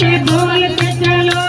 बोलते चलो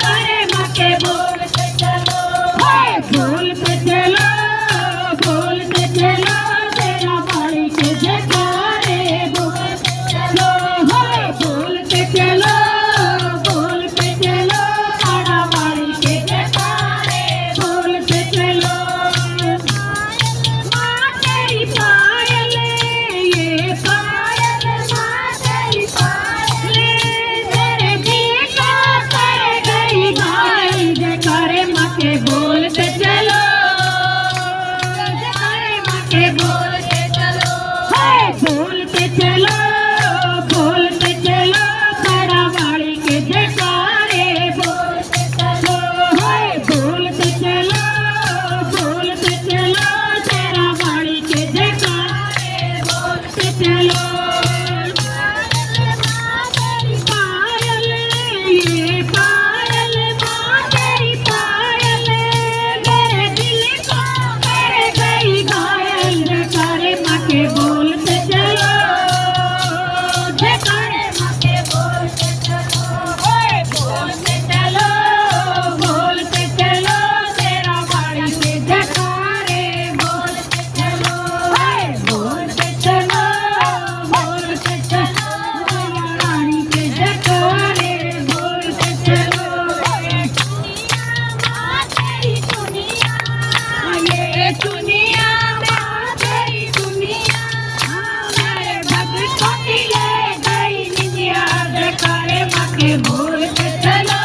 करे माके बोलते चलो बोलते चलो तेरा बाड़ी के जयकारे बोलते चलो बोलते चलो तारा बाड़ी के जयकारे बोलते चलो माँ तेरी पायल ये पायल माँ तेरी पायल बोलते चलो तारा बाड़ी के जयकारे बोलते चलो बोलते चलो तारा बाड़ी के जयकारे बोलते चलो पायल ये पायल माँ तेरी पायल मेरे दिल को कर गई घायल जयकारे माँ के बोलते चलो जयकारे माँ के बोलते चलो तेरा बाड़ी के जयकारे बोलते चलो रानी के जयकारे बोलते चलो ये दुनिया माँ तेरी दुनिया मेरे भक्तों की ले गई निंदिया जयकारे माँ के बोलते चलो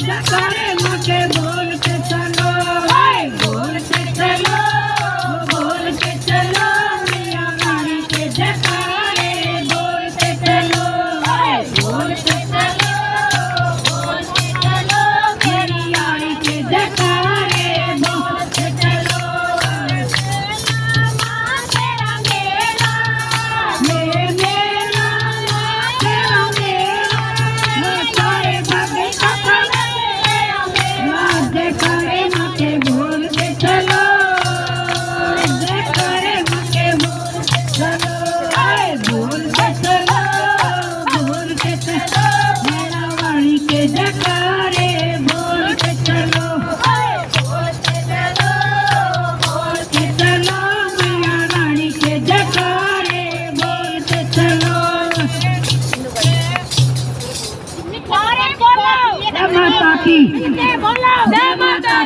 जयकारे माँ के बोलते चलो मैया रानी के जयकारे बोलते चलो मेरी रानी के जयकारे बोलते चलो ये मेला तेरा मेला सारे भक्तों का जयकारे माँ के बोलते चलो जयकारे माँ के बोलते चलो मेरा वाणी के जयकारे बोलते चलो मैया रानी के जयकारे बोलते चलो जय माता की।